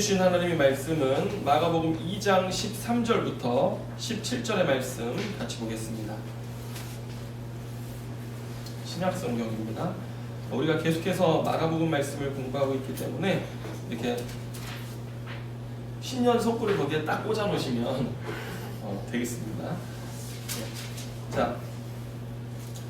주신 하나님의 말씀은 마가복음 2장 13절부터 17절의 말씀 같이 보겠습니다. 신약 성경입니다. 우리가 계속해서 마가복음 말씀을 공부하고 있기 때문에 이렇게 신년 속구를 거기에 딱 꽂아 놓으시면 되겠습니다. 자,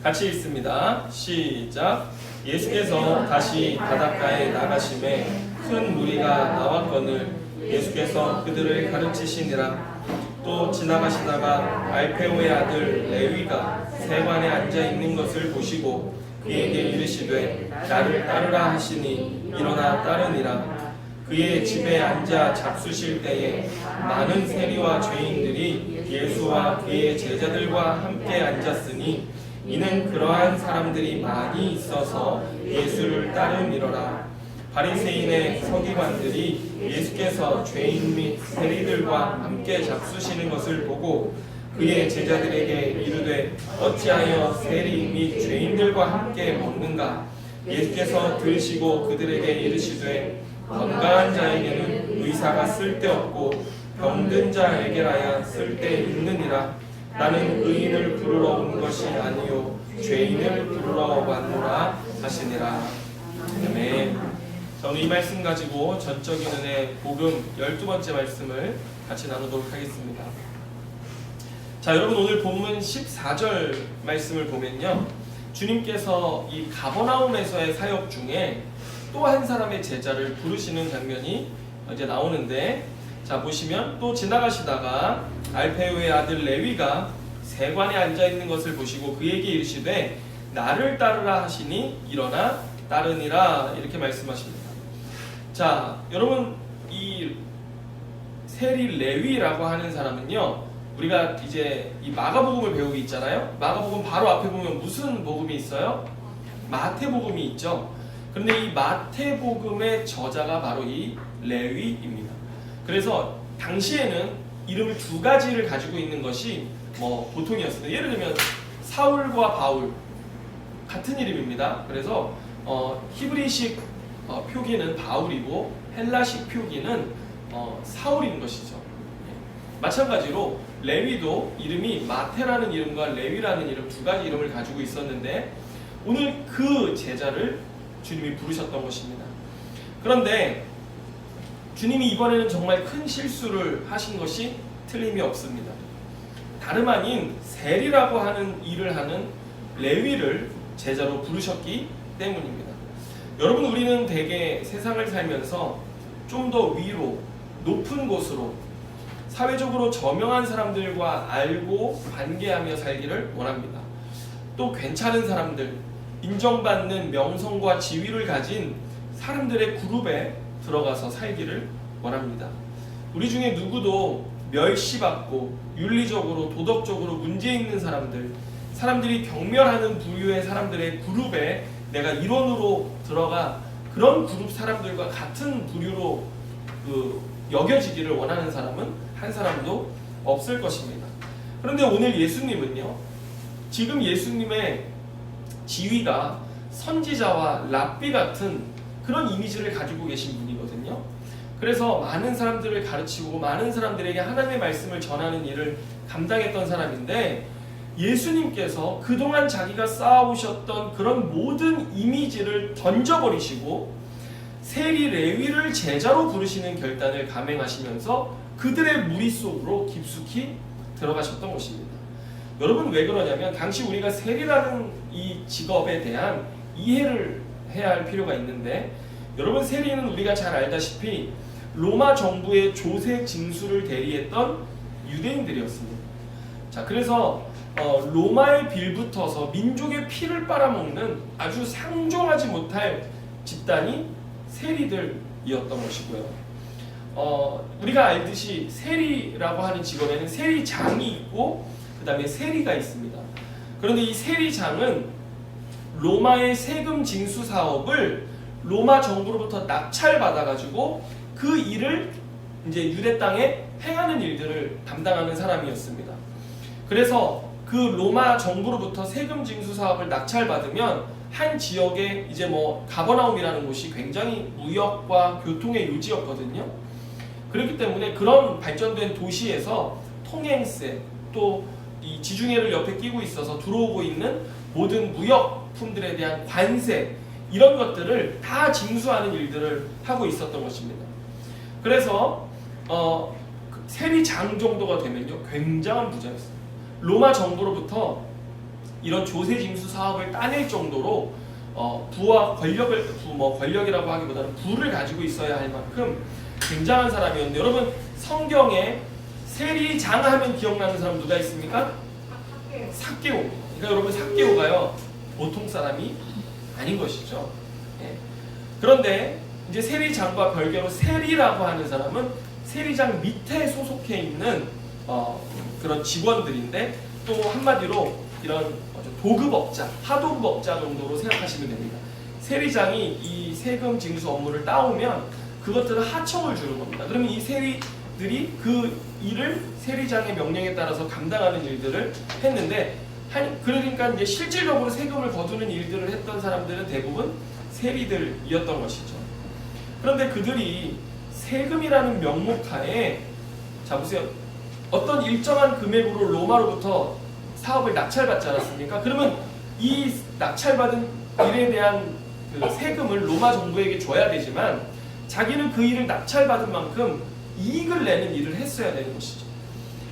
같이 읽습니다. 시작. 예수께서 다시 바닷가에 나가심에 큰 무리가 나왔거늘 예수께서 그들을 가르치시니라. 또 지나가시다가 알페오의 아들 레위가 세관에 앉아 있는 것을 보시고 그에게 이르시되 나를 따르라 하시니 일어나 따르니라. 그의 집에 앉아 잡수실 때에 많은 세리와 죄인들이 예수와 그의 제자들과 함께 앉았으니 이는 그러한 사람들이 많이 있어서 예수를 따르미러라. 바리새인의 서기관들이 예수께서 죄인 및 세리들과 함께 잡수시는 것을 보고 그의 제자들에게 이르되 어찌하여 세리 및 죄인들과 함께 먹는가? 예수께서 들으시고 그들에게 이르시되 건강한 자에게는 의사가 쓸데없고 병든 자에게라야 쓸데있느니라. 나는 의인을 부르러 온 것이 아니요 죄인을 부르러 왔노라 하시니라. 아멘. 저는 이 말씀 가지고 전적인 은혜 복음 12번째 말씀을 같이 나누도록 하겠습니다. 자, 여러분 오늘 본문 14절 말씀을 보면요, 주님께서 이 가버나움에서의 사역 중에 또 한 사람의 제자를 부르시는 장면이 이제 나오는데, 자 보시면 또 지나가시다가 알페오의 아들 레위가 세관에 앉아 있는 것을 보시고 그에게 이르시되 나를 따르라 하시니 일어나 따르니라 이렇게 말씀하십니다. 자, 여러분 이 세리 레위라고 하는 사람은요, 우리가 이제 이 마가복음을 배우고 있잖아요. 마가복음 바로 앞에 보면 무슨 복음이 있어요? 마태복음이 있죠. 그런데 이 마태복음의 저자가 바로 이 레위입니다. 그래서 당시에는 이름을 두 가지를 가지고 있는 것이 보통이었습니다. 예를 들면 사울과 바울 같은 이름입니다. 그래서 히브리식 표기는 바울이고 헬라식 표기는 사울인 것이죠. 마찬가지로 레위도 이름이 마태라는 이름과 레위라는 이름 두 가지 이름을 가지고 있었는데 오늘 그 제자를 주님이 부르셨던 것입니다. 그런데 주님이 이번에는 정말 큰 실수를 하신 것이 틀림이 없습니다. 다름 아닌 세리라고 하는 일을 하는 레위를 제자로 부르셨기 때문입니다. 여러분, 우리는 대개 세상을 살면서 좀 더 위로 높은 곳으로 사회적으로 저명한 사람들과 알고 관계하며 살기를 원합니다. 또 괜찮은 사람들, 인정받는 명성과 지위를 가진 사람들의 그룹에 들어가서 살기를 원합니다. 우리 중에 누구도 멸시받고 윤리적으로 도덕적으로 문제 있는 사람들이 경멸하는 부류의 사람들의 그룹에 내가 일원으로 들어가 그런 그룹 사람들과 같은 부류로 여겨지기를 원하는 사람은 한 사람도 없을 것입니다. 그런데 오늘 예수님은요, 지금 예수님의 지위가 선지자와 랍비 같은 그런 이미지를 가지고 계신 분이거든요. 그래서 많은 사람들을 가르치고 많은 사람들에게 하나님의 말씀을 전하는 일을 감당했던 사람인데, 예수님께서 그동안 자기가 쌓아오셨던 그런 모든 이미지를 던져버리시고 세리 레위를 제자로 부르시는 결단을 감행하시면서 그들의 무리 속으로 깊숙이 들어가셨던 것입니다. 여러분, 왜 그러냐면 당시 우리가 세리라는 이 직업에 대한 이해를 해야 할 필요가 있는데, 여러분, 세리는 우리가 잘 알다시피 로마 정부의 조세 징수를 대리했던 유대인들이었습니다. 자, 그래서 로마에 빌붙어서 민족의 피를 빨아먹는 아주 상종하지 못할 집단이 세리들이었던 것이고요. 우리가 알듯이 세리라고 하는 직업에는 세리장이 있고 그 다음에 세리가 있습니다. 그런데 이 세리장은 로마의 세금 징수 사업을 로마 정부로부터 낙찰받아가지고 그 일을 이제 유대 땅에 행하는 일들을 담당하는 사람이었습니다. 그래서 그 로마 정부로부터 세금 징수 사업을 낙찰받으면 한 지역에 이제 가버나움이라는 곳이 굉장히 무역과 교통의 요지였거든요. 그렇기 때문에 그런 발전된 도시에서 통행세 또 이 지중해를 옆에 끼고 있어서 들어오고 있는 모든 무역품들에 대한 관세 이런 것들을 다 징수하는 일들을 하고 있었던 것입니다. 그래서 세리장 정도가 되면요 굉장한 부자였어요. 로마 정부로부터 이런 조세징수 사업을 따낼 정도로 부와 권력이라고 하기보다는 부를 가지고 있어야 할 만큼 굉장한 사람이었는데, 여러분 성경에 세리장 하면 기억나는 사람 누가 있습니까? 삭개오. 그러니까 여러분 삭개오가요 보통 사람이 아닌 것이죠. 예. 그런데 이제 세리장과 별개로 세리라고 하는 사람은 세리장 밑에 소속해 있는 그런 직원들인데, 또 한마디로 이런 도급업자, 하도급업자 정도로 생각하시면 됩니다. 세리장이 이 세금 징수 업무를 따오면 그것들을 하청을 주는 겁니다. 그러면 이 세리들이 그 일을 세리장의 명령에 따라서 감당하는 일들을 했는데, 그러니까 이제 실질적으로 세금을 거두는 일들을 했던 사람들은 대부분 세리들이었던 것이죠. 그런데 그들이 세금이라는 명목하에, 자 보세요, 어떤 일정한 금액으로 로마로부터 사업을 낙찰받지 않았습니까? 그러면 이 낙찰받은 일에 대한 그 세금을 로마 정부에게 줘야 되지만, 자기는 그 일을 낙찰받은 만큼 이익을 내는 일을 했어야 되는 것이죠.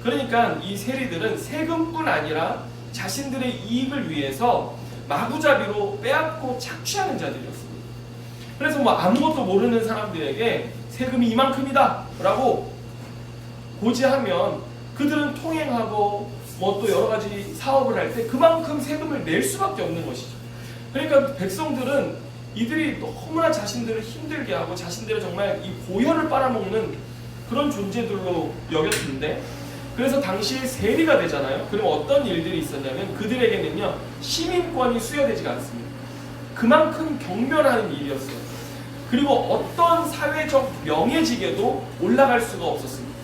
그러니까 이 세리들은 세금뿐 아니라 자신들의 이익을 위해서 마구잡이로 빼앗고 착취하는 자들이었습니다. 그래서 뭐 아무것도 모르는 사람들에게 세금이 이만큼이다 라고 고지하면 그들은 통행하고 뭐 또 여러 가지 사업을 할 때 그만큼 세금을 낼 수밖에 없는 것이죠. 그러니까 백성들은 이들이 너무나 자신들을 힘들게 하고 자신들을 정말 이 고혈을 빨아먹는 그런 존재들로 여겼는데, 그래서 당시에 세리가 되잖아요. 그럼 어떤 일들이 있었냐면 그들에게는요 시민권이 수여되지가 않습니다. 그만큼 경멸하는 일이었어요. 그리고 어떤 사회적 명예직에도 올라갈 수가 없었습니다.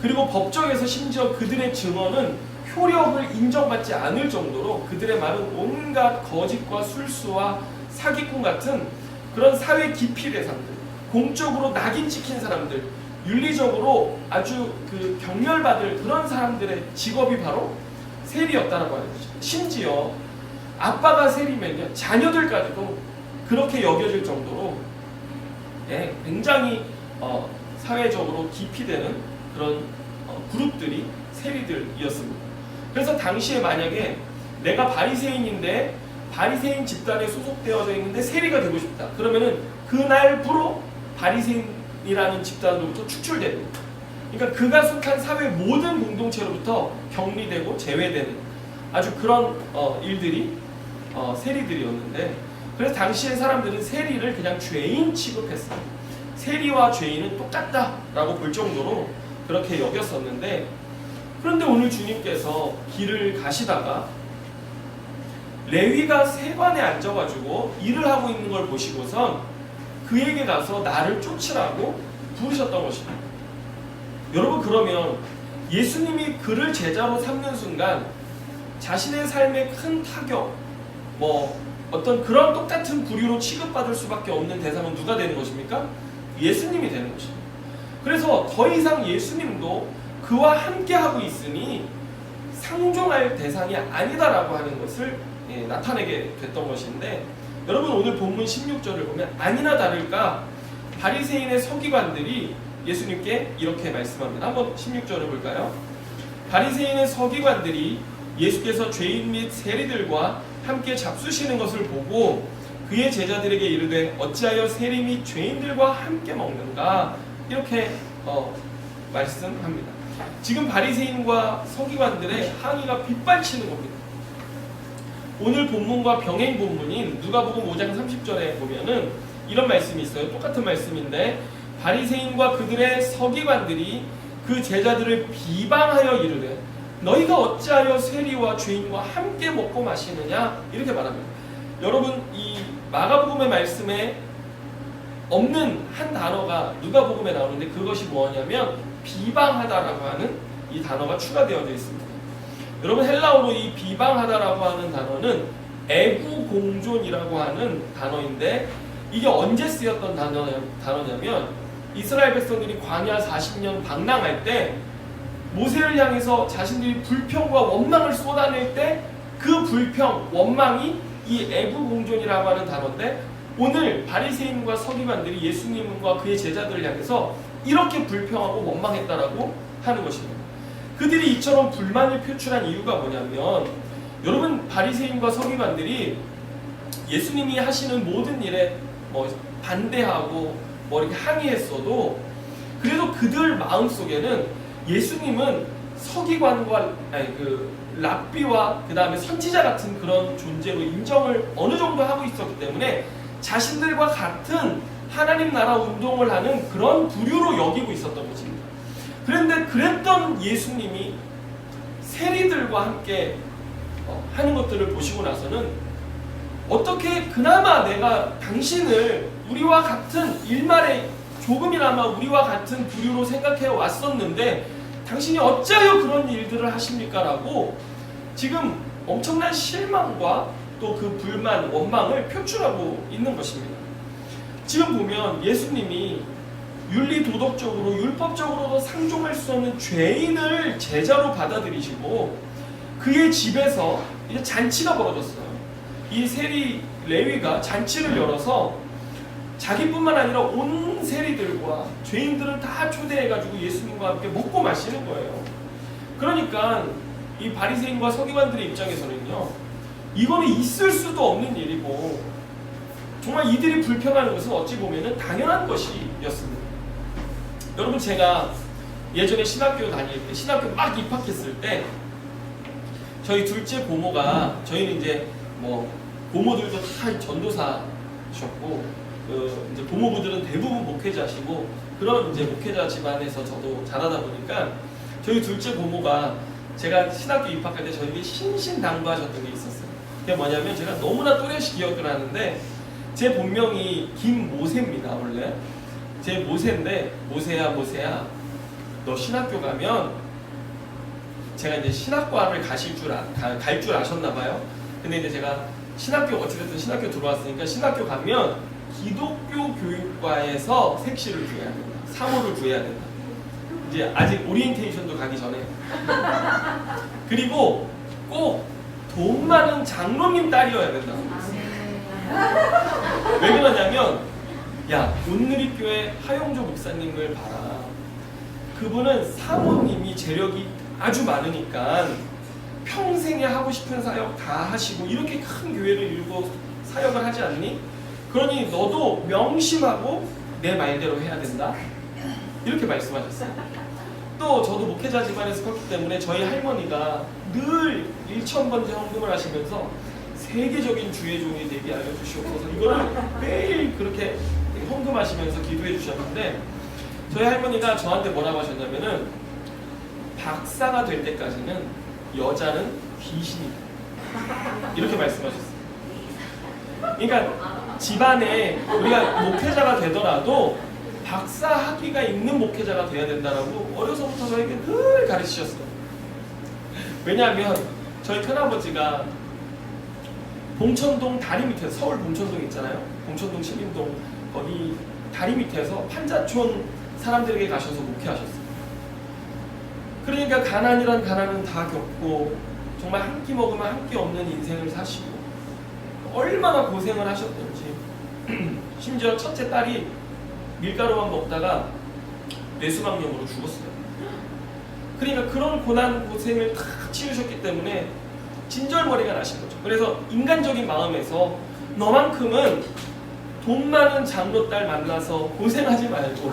그리고 법정에서 심지어 그들의 증언은 효력을 인정받지 않을 정도로 그들의 말은 온갖 거짓과 술수와 사기꾼 같은 그런 사회 기피 대상들, 공적으로 낙인 찍힌 사람들, 윤리적으로 아주 그 경멸받을 그런 사람들의 직업이 바로 세리였다라고 하는 거죠. 심지어 아빠가 세리면요 자녀들까지도 그렇게 여겨질 정도로 굉장히 사회적으로 기피되는 그런 그룹들이 세리들이었습니다. 그래서 당시에 만약에 내가 바리새인인데 바리새인 집단에 소속되어져 있는데 세리가 되고 싶다, 그러면은 그날부로 바리새인이라는 집단으로부터 축출됩니다. 그러니까 그가 속한 사회 모든 공동체로부터 격리되고 제외되는 아주 그런 일들이 세리들이었는데, 그래서 당시의 사람들은 세리를 그냥 죄인 취급했습니다. 세리와 죄인은 똑같다라고 볼 정도로 그렇게 여겼었는데, 그런데 오늘 주님께서 길을 가시다가 레위가 세관에 앉아가지고 일을 하고 있는 걸 보시고선 그에게 가서 나를 쫓으라고 부르셨던 것입니다. 여러분, 그러면 예수님이 그를 제자로 삼는 순간 자신의 삶에 큰 타격, 어떤 그런 똑같은 부류로 취급받을 수밖에 없는 대상은 누가 되는 것입니까? 예수님이 되는 것입니다. 그래서 더 이상 예수님도 그와 함께하고 있으니 상종할 대상이 아니다라고 하는 것을 나타내게 됐던 것인데, 여러분 오늘 본문 16절을 보면 아니나 다를까 바리새인의 서기관들이 예수님께 이렇게 말씀합니다. 한번 16절을 볼까요? 바리새인의 서기관들이 예수께서 죄인 및 세리들과 함께 잡수시는 것을 보고 그의 제자들에게 이르되 어찌하여 세리 및 죄인들과 함께 먹는가, 이렇게 말씀합니다. 지금 바리새인과 서기관들의 항의가 빗발치는 겁니다. 오늘 본문과 병행 본문인 누가복음 5장 30절에 보면은 이런 말씀이 있어요. 똑같은 말씀인데 바리새인과 그들의 서기관들이 그 제자들을 비방하여 이르되 너희가 어찌하여 세리와 죄인과 함께 먹고 마시느냐, 이렇게 말합니다. 여러분, 이 마가복음의 말씀에 없는 한 단어가 누가복음에 나오는데 그것이 뭐냐면 비방하다라고 하는 이 단어가 추가되어져 있습니다. 여러분, 헬라어로 이 비방하다라고 하는 단어는 에구공존이라고 하는 단어인데, 이게 언제 쓰였던 단어냐면 이스라엘 백성들이 광야 40년 방랑할 때 모세를 향해서 자신들이 불평과 원망을 쏟아낼 때 그 불평, 원망이 이 애구공존이라고 하는 단어인데, 오늘 바리새인과 서기관들이 예수님과 그의 제자들을 향해서 이렇게 불평하고 원망했다라고 하는 것입니다. 그들이 이처럼 불만을 표출한 이유가 뭐냐면, 여러분, 바리새인과 서기관들이 예수님이 하시는 모든 일에 반대하고 이렇게 항의했어도, 그래도 그들 마음속에는 예수님은 서기관과 랍비와 그 다음에 선지자 같은 그런 존재로 인정을 어느 정도 하고 있었기 때문에 자신들과 같은 하나님 나라 운동을 하는 그런 부류로 여기고 있었던 것입니다. 그런데 그랬던 예수님이 세리들과 함께 하는 것들을 보시고 나서는, 어떻게 그나마 내가 당신을 우리와 같은, 일말에 조금이나마 우리와 같은 부류로 생각해 왔었는데 당신이 어찌하여 그런 일들을 하십니까? 라고 지금 엄청난 실망과 또 그 불만, 원망을 표출하고 있는 것입니다. 지금 보면 예수님이 윤리 도덕적으로, 율법적으로도 상종할 수 없는 죄인을 제자로 받아들이시고 그의 집에서 이제 잔치가 벌어졌어요. 이 세리 레위가 잔치를 열어서 자기뿐만 아니라 온 세리들과 죄인들을 다 초대해가지고 예수님과 함께 먹고 마시는 거예요. 그러니까 이 바리새인과 서기관들의 입장에서는요, 이거는 있을 수도 없는 일이고 정말 이들이 불평하는 것은 어찌 보면 당연한 것이었습니다. 여러분, 제가 예전에 신학교 다닐 때, 신학교 막 입학했을 때 저희 둘째 고모가, 저희는 이제 고모들도 다 전도사셨고 이제 고모부들은 대부분 목회자시고, 그런 이제 목회자 집안에서 저도 자라다 보니까 저희 둘째 고모가 제가 신학교 입학할 때 저에게 신신당부하셨던 게 있었어요. 그게 뭐냐면, 제가 너무나 또렷이 기억을 하는데, 제 본명이 김모세입니다. 원래 제 모세인데, 모세야 너 신학교 가면, 제가 이제 신학과를 갈 줄 아셨나 봐요. 근데 이제 제가 어찌됐든 신학교 들어왔으니까, 신학교 가면 기독교 교육과에서 색시를 구해야 된다. 사모를 구해야 된다. 이제 아직 오리엔테이션도 가기 전에. 그리고 꼭 돈 많은 장로님 딸이어야 된다. 왜 그러냐면, 야, 온누리교회 하용조 목사님을 봐라. 그분은 사모님이 재력이 아주 많으니까 평생에 하고 싶은 사역 다 하시고 이렇게 큰 교회를 이루고 사역을 하지 않니? 그러니 너도 명심하고 내 말대로 해야 된다. 이렇게 말씀하셨어요. 또 저도 목회자 집안에서 컸기 때문에 저희 할머니가 늘 1000번째 헌금을 하시면서 세계적인 주의 종이 되게 알려주시옵소서, 이거를 매일 그렇게 헌금하시면서 기도해 주셨는데, 저희 할머니가 저한테 뭐라고 하셨냐면은, 박사가 될 때까지는 여자는 귀신이다, 이렇게 말씀하셨어요. 그러니까 집안에 우리가 목회자가 되더라도 박사 학위가 있는 목회자가 돼야 된다라고 어려서부터 저에게 늘 가르치셨어요. 왜냐하면 저희 큰아버지가 봉천동 다리 밑에, 서울 봉천동 있잖아요. 봉천동 신림동 거기 다리 밑에서 판자촌 사람들에게 가셔서 목회하셨어요. 그러니까 가난이란 가난은 다 겪고 정말 한 끼 먹으면 한 끼 없는 인생을 사시고 얼마나 고생을 하셨던지 심지어 첫째 딸이 밀가루만 먹다가 뇌수방염으로 죽었어요. 그러니까 그런 고난 고생을 다 치르셨기 때문에 진절머리가 나신 거죠. 그래서 인간적인 마음에서 너만큼은 돈 많은 장로딸 만나서 고생하지 말고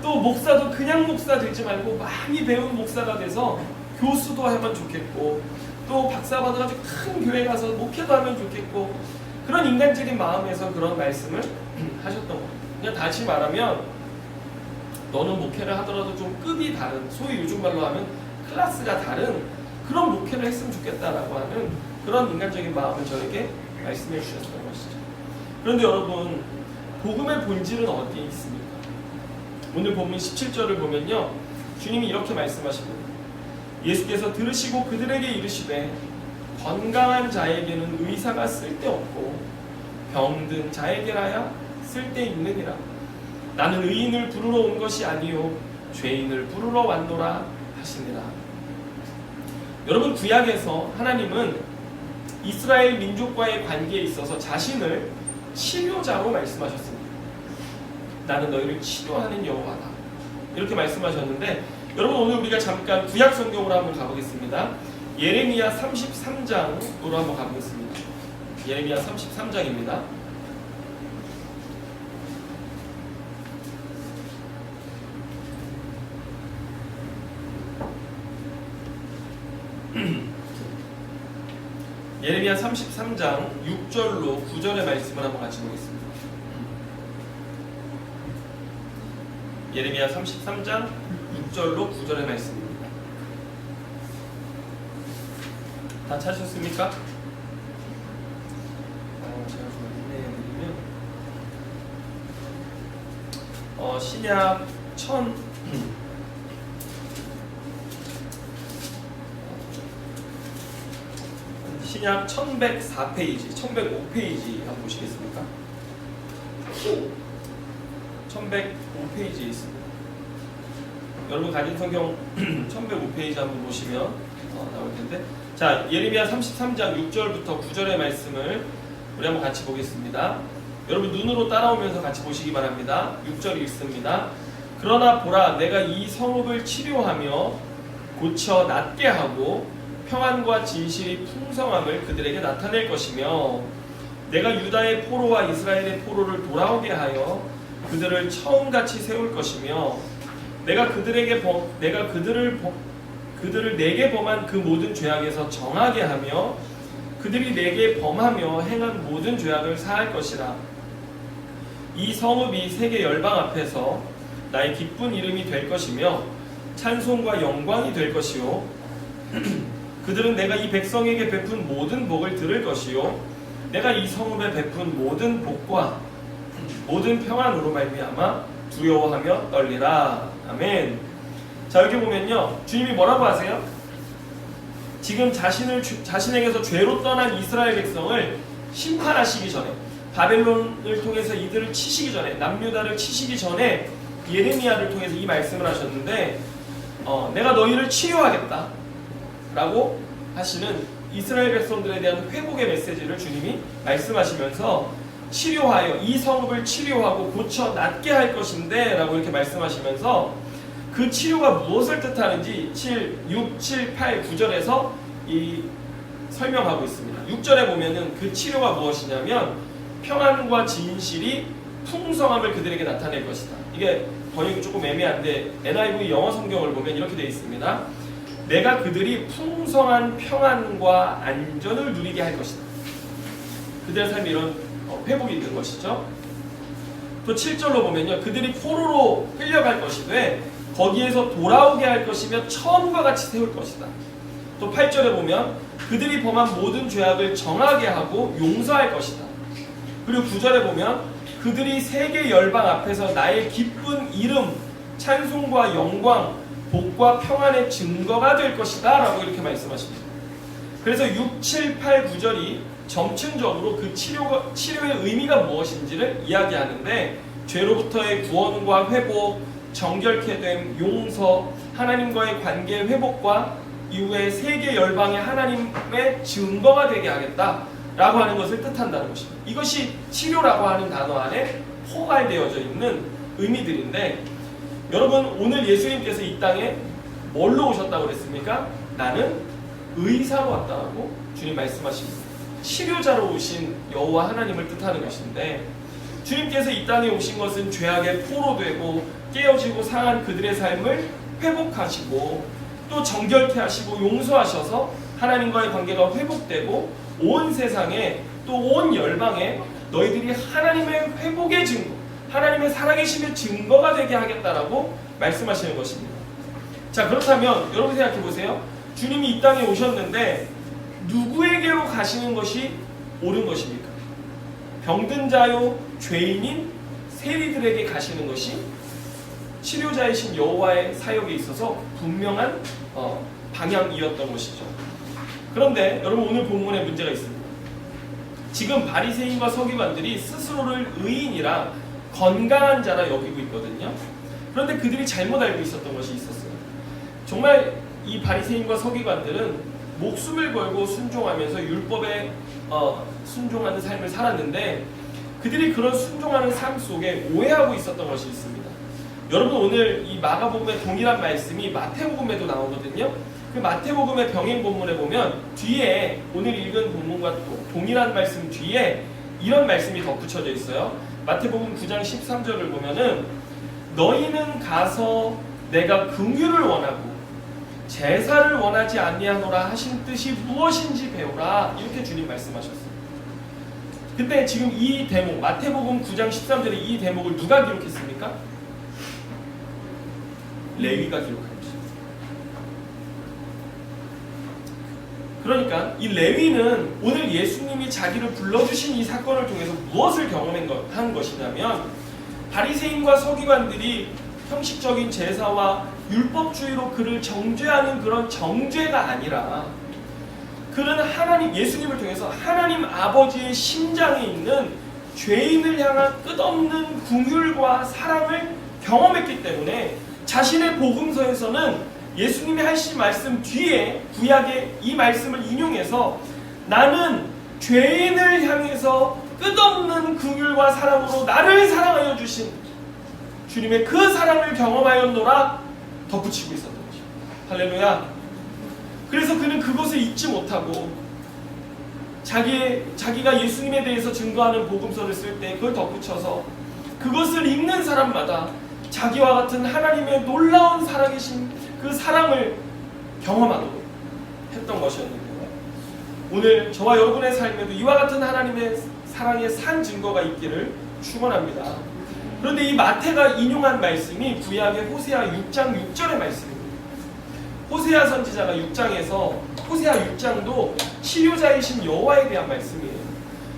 또 목사도 그냥 목사 되지 말고 많이 배운 목사가 돼서 교수도 하면 좋겠고, 또 박사 받아가지고 큰 교회 가서 목회도 하면 좋겠고, 그런 인간적인 마음에서 그런 말씀을 하셨던 거예요. 그냥 다시 말하면, 너는 목회를 하더라도 좀 급이 다른, 소위 요즘 말로 하면 클래스가 다른 그런 목회를 했으면 좋겠다라고 하는 그런 인간적인 마음을 저에게 말씀해 주셨던 것이죠. 그런데 여러분, 복음의 본질은 어디에 있습니까? 오늘 본문 17절을 보면요, 주님이 이렇게 말씀하십니다. 예수께서 들으시고 그들에게 이르시되, 건강한 자에게는 의사가 쓸데없고 병든 자에게라야 쓸데있느니라. 나는 의인을 부르러 온 것이 아니요 죄인을 부르러 왔노라 하시니라. 여러분, 구약에서 하나님은 이스라엘 민족과의 관계에 있어서 자신을 치료자로 말씀하셨습니다. 나는 너희를 치료하는 여호와다, 이렇게 말씀하셨는데, 여러분 오늘 우리가 잠깐 구약 성경으로 한번 가보겠습니다. 예레미야 33장으로 한번 가보겠습니다. 예레미야 33장입니다. 예레미야 33장 6절로 9절의 말씀을 한번 같이 보겠습니다. 예레미야 33장 6절로 9절의 말씀입니다. 다 찾으셨습니까? 제가 좀 안내해드리면 신약 신약 1104페이지, 1105페이지 한번 보시겠습니까? 1105페이지에 있습니다. 여러분 가진 성경 1105페이지 한번 보시면 나올 텐데, 자, 예레미야 33장 6절부터 9절의 말씀을 우리 한번 같이 보겠습니다. 여러분 눈으로 따라오면서 같이 보시기 바랍니다. 6절 읽습니다. 그러나 보라, 내가 이 성읍을 치료하며 고쳐 낫게 하고 평안과 진실이 풍성함을 그들에게 나타낼 것이며, 내가 유다의 포로와 이스라엘의 포로를 돌아오게 하여 그들을 처음같이 세울 것이며, 내가 그들을 내게 범한 그 모든 죄악에서 정하게 하며 그들이 내게 범하며 행한 모든 죄악을 사할 것이라. 이 성읍이 세계 열방 앞에서 나의 기쁜 이름이 될 것이며 찬송과 영광이 될 것이요 그들은 내가 이 백성에게 베푼 모든 복을 들을 것이요 내가 이 성읍에 베푼 모든 복과 모든 평안으로 말미암아 두려워하며 떨리라. 아멘. 자, 여기 보면요, 주님이 뭐라고 하세요? 지금 자신에게서 죄로 떠난 이스라엘 백성을 심판하시기 전에, 바벨론을 통해서 이들을 치시기 전에, 남유다를 치시기 전에 예레미야를 통해서 이 말씀을 하셨는데, 내가 너희를 치유하겠다 라고 하시는 이스라엘 백성들에 대한 회복의 메시지를 주님이 말씀하시면서, 치료하여 이 성읍을 치료하고 고쳐 낫게 할 것인데 라고 이렇게 말씀하시면서 그 치료가 무엇을 뜻하는지 6, 7, 8, 9절에서 설명하고 있습니다. 6절에 보면은 그 치료가 무엇이냐면 평안과 진실이 풍성함을 그들에게 나타낼 것이다. 이게 번역이 조금 애매한데 NIV 영어 성경을 보면 이렇게 되어 있습니다. 내가 그들이 풍성한 평안과 안전을 누리게 할 것이다. 그들의 삶에 이런 회복이 있는 것이죠. 또 7절로 보면요, 그들이 포로로 끌려갈 것이되 거기에서 돌아오게 할 것이며 처음과 같이 세울 것이다. 또 8절에 보면 그들이 범한 모든 죄악을 정하게 하고 용서할 것이다. 그리고 9절에 보면 그들이 세계 열방 앞에서 나의 기쁜 이름, 찬송과 영광, 복과 평안의 증거가 될 것이다 라고 이렇게 말씀하십니다. 그래서 6, 7, 8, 9절이 점층적으로 그 치료의 의미가 무엇인지를 이야기하는데, 죄로부터의 구원과 회복, 정결케 됨, 용서, 하나님과의 관계의 회복과 이후에 세계 열방의 하나님의 증거가 되게 하겠다라고 하는 것을 뜻한다는 것입니다. 이것이 치료라고 하는 단어 안에 포괄되어져 있는 의미들인데, 여러분 오늘 예수님께서 이 땅에 뭘로 오셨다고 그랬습니까? 나는 의사로 왔다고 주님 말씀하십니다. 치료자로 오신 여호와 하나님을 뜻하는 것인데, 주님께서 이 땅에 오신 것은 죄악의 포로되고 깨어지고 상한 그들의 삶을 회복하시고 또 정결케 하시고 용서하셔서 하나님과의 관계가 회복되고 온 세상에 또 온 열방에 너희들이 하나님의 회복의 증거, 하나님의 살아계심의 증거가 되게 하겠다라고 말씀하시는 것입니다. 자, 그렇다면 여러분 생각해 보세요. 주님이 이 땅에 오셨는데 누구에게로 가시는 것이 옳은 것입니까? 병든 자요, 죄인인 세리들에게 가시는 것이 치료자이신 여호와의 사역에 있어서 분명한 방향이었던 것이죠. 그런데 여러분 오늘 본문에 문제가 있습니다. 지금 바리새인과 서기관들이 스스로를 의인이라 건강한 자라 여기고 있거든요. 그런데 그들이 잘못 알고 있었던 것이 있었어요. 정말 이 바리새인과 서기관들은 목숨을 걸고 순종하면서 율법에 순종하는 삶을 살았는데 그들이 그런 순종하는 삶 속에 오해하고 있었던 것이 있습니다. 여러분 오늘 이 마가복음의 동일한 말씀이 마태복음에도 나오거든요. 그 마태복음의 병행 본문에 보면 뒤에 오늘 읽은 본문과 동일한 말씀 뒤에 이런 말씀이 덧붙여져 있어요. 마태복음 9장 13절을 보면은 너희는 가서 내가 긍휼을 원하고 제사를 원하지 아니하노라 하신 뜻이 무엇인지 배우라 이렇게 주님 말씀하셨어요. 근데 지금 이 대목 마태복음 9장 13절에 이 대목을 누가 기록했습니까? 레위가 기록한 것입니다. 그러니까 이 레위는 오늘 예수님이 자기를 불러주신 이 사건을 통해서 무엇을 경험한 것이냐면 바리새인과 서기관들이 형식적인 제사와 율법주의로 그를 정죄하는 그런 정죄가 아니라 그는 하나님 예수님을 통해서 하나님 아버지의 심장에 있는 죄인을 향한 끝없는 긍휼과 사랑을 경험했기 때문에 자신의 복음서에서는 예수님이 하신 말씀 뒤에 구약의 이 말씀을 인용해서 나는 죄인을 향해서 끝없는 긍휼과 사랑으로 나를 사랑하여 주신 주님의 그 사랑을 경험하였노라 덧붙이고 있었던 것이죠. 할렐루야. 그래서 그는 그것을 잊지 못하고 자기가 예수님에 대해서 증거하는 복음서를 쓸 때 그걸 덧붙여서 그것을 읽는 사람마다 자기와 같은 하나님의 놀라운 살아계신 그 사랑을 경험하도록 했던 것이었는데요. 오늘 저와 여러분의 삶에도 이와 같은 하나님의 사랑의 산 증거가 있기를 축원합니다. 그런데 이 마태가 인용한 말씀이 구약의 호세아 6장 6절의 말씀입니다. 호세아 선지자가 6장에서 호세아 6장도 치료자이신 여호와에 대한 말씀이에요.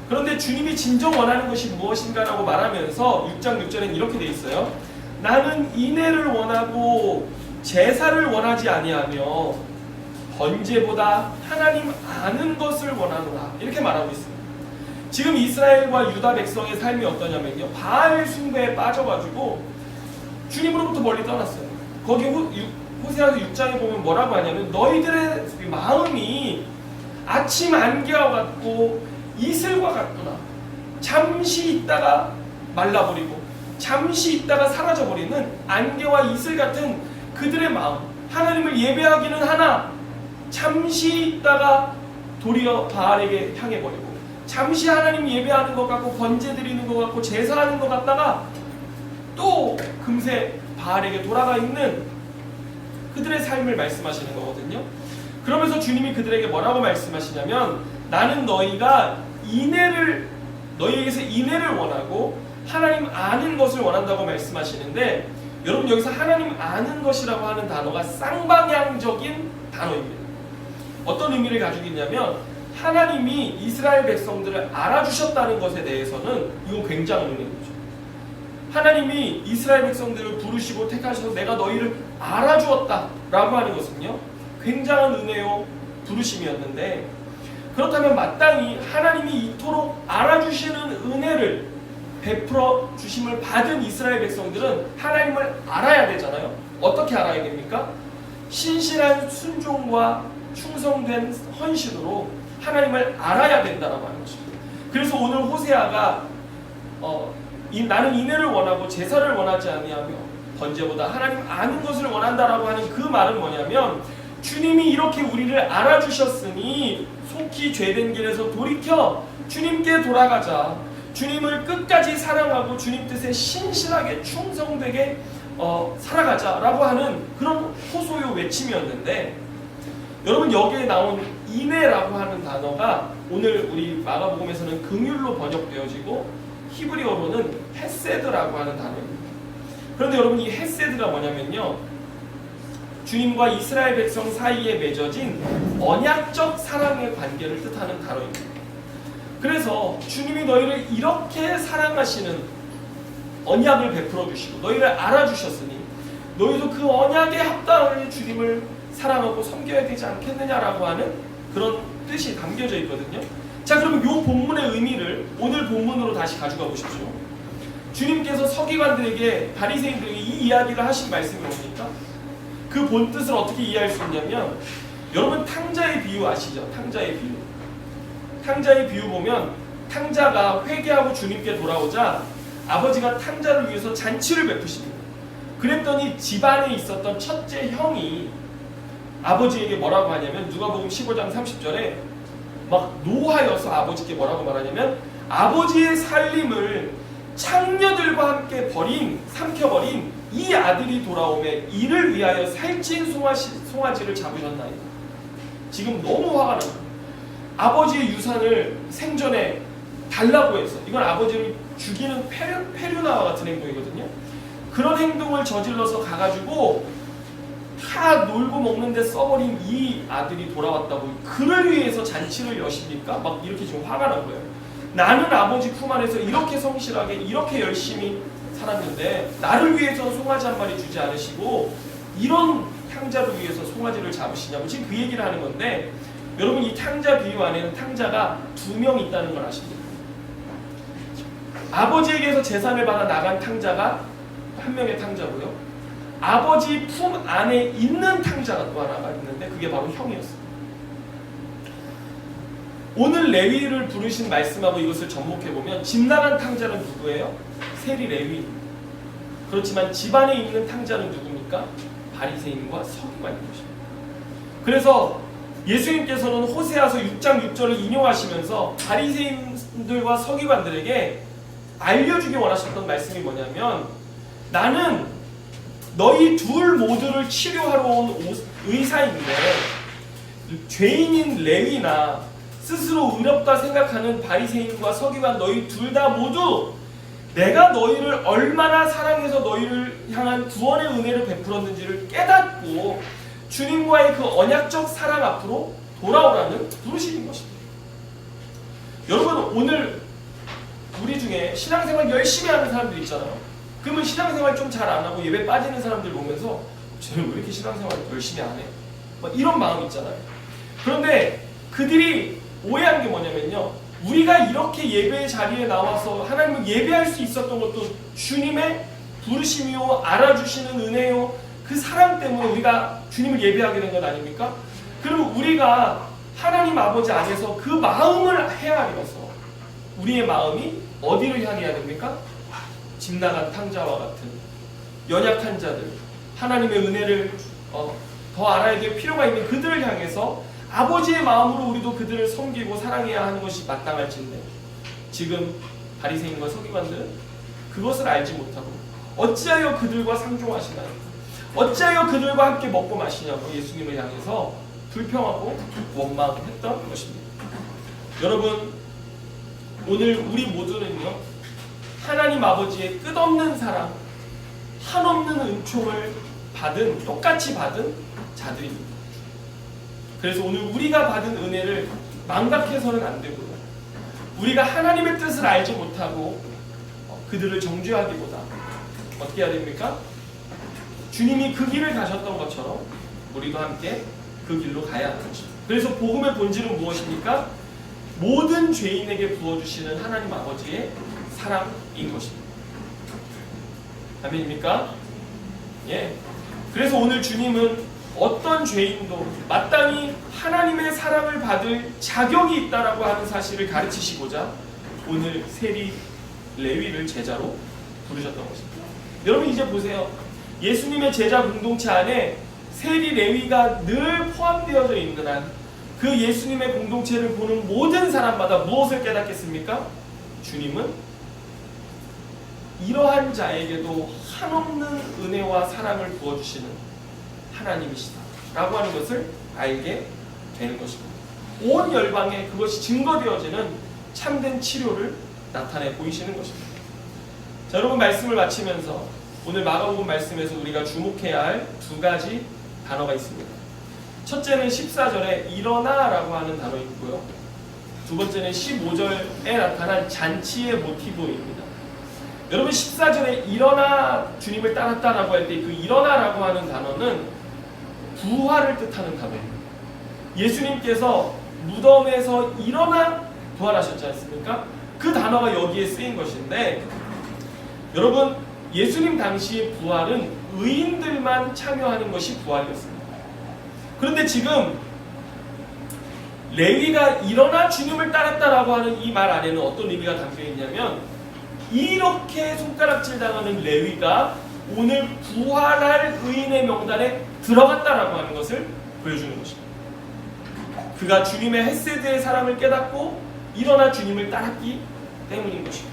그런데 주님이 진정 원하는 것이 무엇인가라고 말하면서 6장 6절엔 이렇게 돼 있어요. 나는 인애를 원하고 제사를 원하지 아니하며 번제보다 하나님 아는 것을 원하노라 이렇게 말하고 있습니다. 지금 이스라엘과 유다 백성의 삶이 어떠냐면요, 바알 숭배에 빠져가지고 주님으로부터 멀리 떠났어요. 거기 호세아서 6장에 보면 뭐라고 하냐면 너희들의 마음이 아침 안개와 같고 이슬과 같구나. 잠시 있다가 말라버리고 잠시 있다가 사라져버리는 안개와 이슬 같은 그들의 마음, 하나님을 예배하기는 하나 잠시 있다가 도리어 바알에게 향해버리고 잠시 하나님 예배하는 것 같고 번제 드리는 것 같고 제사하는 것 같다가 또 금세 바알에게 돌아가 있는 그들의 삶을 말씀하시는 거거든요. 그러면서 주님이 그들에게 뭐라고 말씀하시냐면 나는 너희에게서 인애를 원하고 하나님 아는 것을 원한다고 말씀하시는데 여러분 여기서 하나님 아는 것이라고 하는 단어가 쌍방향적인 단어입니다. 어떤 의미를 가지고 있냐면 하나님이 이스라엘 백성들을 알아주셨다는 것에 대해서는 이건 굉장한 은혜죠. 하나님이 이스라엘 백성들을 부르시고 택하셔서 내가 너희를 알아주었다 라고 하는 것은요 굉장한 은혜요 부르심이었는데 그렇다면 마땅히 하나님이 이토록 알아주시는 은혜를 베풀어 주심을 받은 이스라엘 백성들은 하나님을 알아야 되잖아요. 어떻게 알아야 됩니까? 신실한 순종과 충성된 헌신으로 하나님을 알아야 된다라고 하는 것입니다. 그래서 오늘 호세아가 나는 인애를 원하고 제사를 원하지 아니하며 번제보다 하나님 아는 것을 원한다라고 하는 그 말은 뭐냐면 주님이 이렇게 우리를 알아주셨으니 속히 죄된 길에서 돌이켜 주님께 돌아가자. 주님을 끝까지 사랑하고 주님 뜻에 신실하게 충성되게 살아가자라고 하는 그런 호소요 외침이었는데 여러분 여기에 나온 인애라고 하는 단어가 오늘 우리 마가복음에서는 긍휼로 번역되어지고 히브리어로는 헤세드라고 하는 단어입니다. 그런데 여러분 이 헤세드가 뭐냐면요 주님과 이스라엘 백성 사이에 맺어진 언약적 사랑의 관계를 뜻하는 단어입니다. 그래서 주님이 너희를 이렇게 사랑하시는 언약을 베풀어 주시고 너희를 알아주셨으니 너희도 그 언약에 합당하게 주님을 사랑하고 섬겨야 되지 않겠느냐라고 하는 그런 뜻이 담겨져 있거든요. 자 그러면 이 본문의 의미를 오늘 본문으로 다시 가져가 보십시오. 주님께서 서기관들에게 바리새인들에게 이 이야기를 하신 말씀이 뭡니까? 그 본뜻을 어떻게 이해할 수 있냐면 여러분 탕자의 비유 아시죠? 탕자의 비유. 탕자의 비유 보면 탕자가 회개하고 주님께 돌아오자 아버지가 탕자를 위해서 잔치를 베푸십니다. 그랬더니 집안에 있었던 첫째 형이 아버지에게 뭐라고 하냐면 누가복음 15장 30절에 막 노하여서 아버지께 뭐라고 말하냐면 아버지의 살림을 창녀들과 함께 삼켜버린 이 아들이 돌아오매 이를 위하여 살찐 송아지를 잡으셨나이다. 지금 너무 화가 납니다. 아버지의 유산을 생전에 달라고 해서 이건 아버지를 죽이는 페류나와 같은 행동이거든요. 그런 행동을 저질러서 가가지고 다 놀고 먹는데 써버린 이 아들이 돌아왔다고 그를 위해서 잔치를 여십니까? 막 이렇게 지금 화가 난 거예요. 나는 아버지 품 안에서 이렇게 성실하게 이렇게 열심히 살았는데 나를 위해서는 송아지 한 마리 주지 않으시고 이런 탕자를 위해서 송아지를 잡으시냐고 지금 그 얘기를 하는 건데 여러분 이 탕자 비유 안에는 탕자가 2명 있다는 걸 아십니까? 아버지에게서 재산을 받아 나간 탕자가 한 명의 탕자고요. 아버지 품 안에 있는 탕자가 또 하나가 있는데 그게 바로 형이었습니다. 오늘 레위를 부르신 말씀하고 이것을 접목해보면 집 나간 탕자는 누구예요? 세리 레위. 그렇지만 집안에 있는 탕자는 누굽니까? 바리새인과 서기관인 것입니다. 그래서 예수님께서는 호세아서 6장 6절을 인용하시면서 바리새인들과 서기관들에게 알려주기 원하셨던 말씀이 뭐냐면 나는 너희 둘 모두를 치료하러 온 의사인데 죄인인 레위나 스스로 의롭다 생각하는 바리새인과 서기관 너희 둘 다 모두 내가 너희를 얼마나 사랑해서 너희를 향한 구원의 은혜를 베풀었는지를 깨닫고 주님과의 그 언약적 사랑 앞으로 돌아오라는 부르심인 것입니다. 여러분 오늘 우리 중에 신앙생활 열심히 하는 사람들 있잖아요. 그러면 신앙생활 좀 잘 안 하고 예배 빠지는 사람들 보면서 쟤는 왜 이렇게 신앙생활 열심히 안 해? 막 이런 마음 있잖아요. 그런데 그들이 오해한 게 뭐냐면요. 우리가 이렇게 예배의 자리에 나와서 하나님을 예배할 수 있었던 것도 주님의 부르심이요 알아주시는 은혜요 그 사랑 때문에 우리가 주님을 예배하게 된 것 아닙니까? 그럼 우리가 하나님 아버지 안에서 그 마음을 헤아려서 우리의 마음이 어디를 향해야 됩니까? 집 나간 탕자와 같은 연약한 자들 하나님의 은혜를 더 알아야 될 필요가 있는 그들을 향해서 아버지의 마음으로 우리도 그들을 섬기고 사랑해야 하는 것이 마땅할진데 지금 바리새인과 서기관들은 그것을 알지 못하고 어찌하여 그들과 상종하시나요? 어찌하여 그들과 함께 먹고 마시냐고 예수님을 향해서 불평하고 원망했던 것입니다. 여러분 오늘 우리 모두는요 하나님 아버지의 끝없는 사랑 한없는 은총을 똑같이 받은 자들입니다. 그래서 오늘 우리가 받은 은혜를 망각해서는 안 되고요. 우리가 하나님의 뜻을 알지 못하고 그들을 정죄하기보다 어떻게 해야 됩니까? 주님이 그 길을 가셨던 것처럼 우리도 함께 그 길로 가야 하는 것입니다. 그래서 복음의 본질은 무엇입니까? 모든 죄인에게 부어주시는 하나님 아버지의 사랑인 것입니다. 아멘입니까? 예. 그래서 오늘 주님은 어떤 죄인도 마땅히 하나님의 사랑을 받을 자격이 있다라고 하는 사실을 가르치시고자 오늘 세리 레위를 제자로 부르셨던 것입니다. 여러분 이제 보세요. 예수님의 제자 공동체 안에 세리 레위가 늘 포함되어져 있는 한 그 예수님의 공동체를 보는 모든 사람마다 무엇을 깨닫겠습니까? 주님은 이러한 자에게도 한없는 은혜와 사랑을 부어주시는 하나님이시다 라고 하는 것을 알게 되는 것입니다. 온 열방에 그것이 증거되어지는 참된 치료를 나타내 보이시는 것입니다. 자, 여러분 말씀을 마치면서 오늘 마가복음 말씀에서 우리가 주목해야 할 2가지 단어가 있습니다. 첫째는 14절에 일어나라고 하는 단어 있고요. 두 번째는 15절에 나타난 잔치의 모티브입니다. 여러분 14절에 일어나 주님을 따랐다라고 할 때 그 일어나라고 하는 단어는 부활을 뜻하는 단어입니다. 예수님께서 무덤에서 일어나 부활하셨지 않습니까? 그 단어가 여기에 쓰인 것인데 여러분, 예수님 당시의 부활은 의인들만 참여하는 것이 부활이었습니다. 그런데 지금 레위가 일어나 주님을 따랐다라고 하는 이 말 안에는 어떤 의미가 담겨 있냐면, 이렇게 손가락질 당하는 레위가 오늘 부활할 의인의 명단에 들어갔다라고 하는 것을 보여주는 것입니다. 그가 주님의 헤세드의 사랑을 깨닫고 일어나 주님을 따랐기 때문인 것입니다.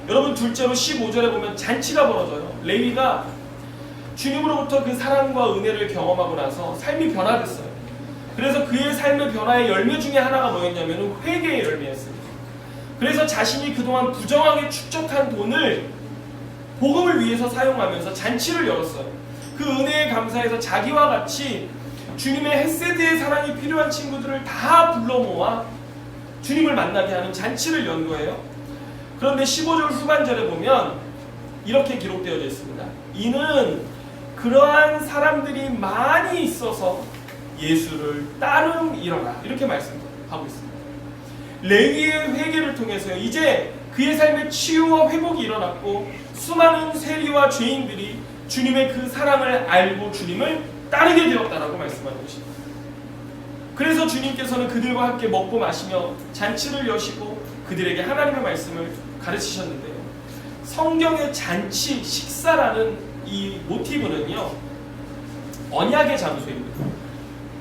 여러분, 둘째로 15절에 보면 잔치가 벌어져요. 레위가 주님으로부터 그 사랑과 은혜를 경험하고 나서 삶이 변화됐어요. 그래서 그의 삶의 변화의 열매 중에 하나가 뭐였냐면 회개의 열매였습니다. 그래서 자신이 그동안 부정하게 축적한 돈을 복음을 위해서 사용하면서 잔치를 열었어요. 그 은혜에 감사해서 자기와 같이 주님의 헤세드의 사랑이 필요한 친구들을 다 불러 모아 주님을 만나게 하는 잔치를 연 거예요. 그런데 15절 후반절에 보면 이렇게 기록되어 있습니다. 이는 그러한 사람들이 많이 있어서 예수를 따름이러라, 이렇게 말씀하고 있습니다. 레위의 회개를 통해서 이제 그의 삶의 치유와 회복이 일어났고 수많은 세리와 죄인들이 주님의 그 사랑을 알고 주님을 따르게 되었다라고 말씀하는 것입니다. 그래서 주님께서는 그들과 함께 먹고 마시며 잔치를 여시고 그들에게 하나님의 말씀을 가르치셨는데요. 성경의 잔치, 식사라는 이 모티브는요, 언약의 장소입니다.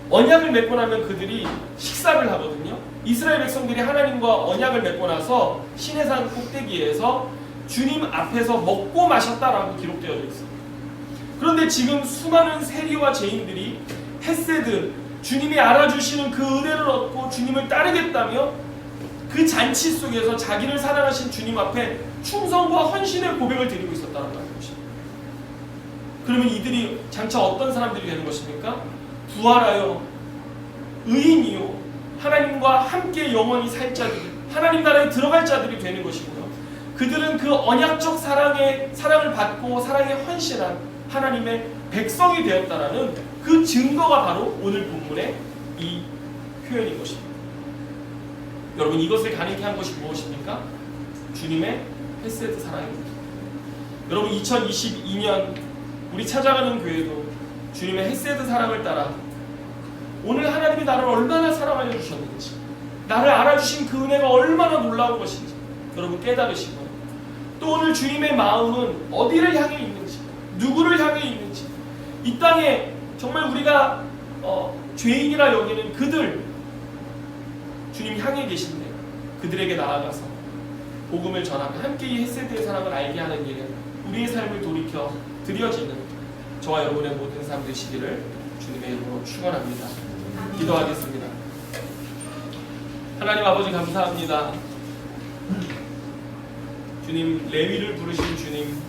언약을 맺고 나면 그들이 식사를 하거든요. 이스라엘 백성들이 하나님과 언약을 맺고 나서 시내산 꼭대기에서 주님 앞에서 먹고 마셨다라고 기록되어 있습니다. 그런데 지금 수많은 세리와 죄인들이 헤세드, 주님이 알아주시는 그 은혜를 얻고 주님을 따르겠다며 그 잔치 속에서 자기를 사랑하신 주님 앞에 충성과 헌신의 고백을 드리고 있었다는 것입니다. 그러면 이들이 장차 어떤 사람들이 되는 것입니까? 부활하여 의인이요 하나님과 함께 영원히 살 자들, 하나님 나라에 들어갈 자들이 되는 것이고요. 그들은 그 언약적 사랑을 받고 사랑에 헌신한 하나님의 백성이 되었다라는 그 증거가 바로 오늘 본문의 이 표현인 것입니다. 여러분, 이것을 가능케 한 것이 무엇입니까? 주님의 헤세드 사랑입니다. 여러분, 2022년 우리 찾아가는 교회도 주님의 헤세드 사랑을 따라 오늘 하나님이 나를 얼마나 사랑하여 주셨는지, 나를 알아주신 그 은혜가 얼마나 놀라운 것인지 여러분 깨달으시고, 또 오늘 주님의 마음은 어디를 향해 있는지, 누구를 향해 있는지, 이 땅에 정말 우리가 죄인이라 여기는 그들, 주님 향해 계신데 그들에게 나아가서 복음을 전하며 함께 이 헤세드의 사랑을 알게 하는 일에 우리의 삶을 돌이켜 드려지는 저와 여러분의 모든 삶 되시기를 주님의 이름으로 축원합니다. 기도하겠습니다. 하나님 아버지, 감사합니다. 주님, 레위를 부르신 주님,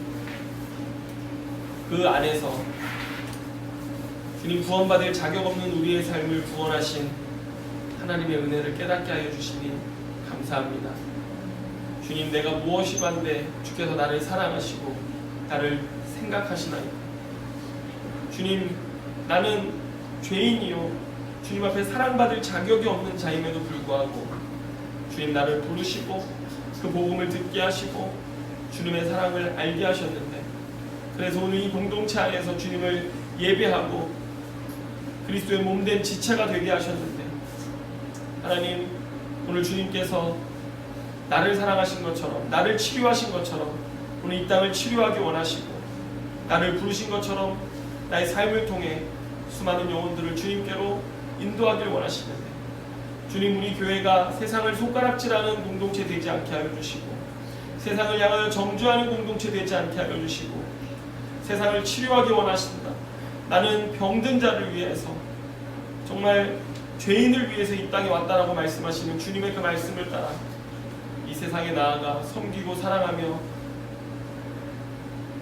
그 안에서 주님 구원받을 자격 없는 우리의 삶을 구원하신 하나님의 은혜를 깨닫게 하여 주시니 감사합니다. 주님, 내가 무엇이 반데 주께서 나를 사랑하시고 나를 생각하시나이까. 주님, 나는 죄인이요 주님 앞에 사랑받을 자격이 없는 자임에도 불구하고 주님 나를 부르시고 그 복음을 듣게 하시고 주님의 사랑을 알게 하셨는데, 그래서 오늘 이 공동체 안에서 주님을 예배하고 그리스도의 몸된 지체가 되게 하셨는데, 하나님, 오늘 주님께서 나를 사랑하신 것처럼, 나를 치료하신 것처럼 오늘 이 땅을 치료하기 원하시고, 나를 부르신 것처럼 나의 삶을 통해 수많은 영혼들을 주님께로 인도하길 원하시는데, 주님, 우리 교회가 세상을 손가락질하는 공동체 되지 않게 하여 주시고, 세상을 향하여 정죄하는 공동체 되지 않게 하여 주시고, 세상을 치료하기 원하신다. 나는 병든 자를 위해서, 정말 죄인을 위해서 이 땅에 왔다라고 말씀하시는 주님의 그 말씀을 따라 이 세상에 나아가 섬기고 사랑하며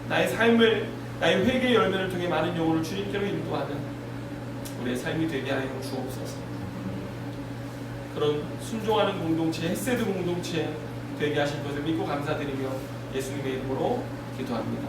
나의 삶을, 나의 회개의 열매를 통해 많은 영혼을 주님께로 인도하는 우리의 삶이 되게 하여 주옵소서. 그런 순종하는 공동체, 헤세드 공동체 되게 하실 것을 믿고 감사드리며 예수님의 이름으로 기도합니다.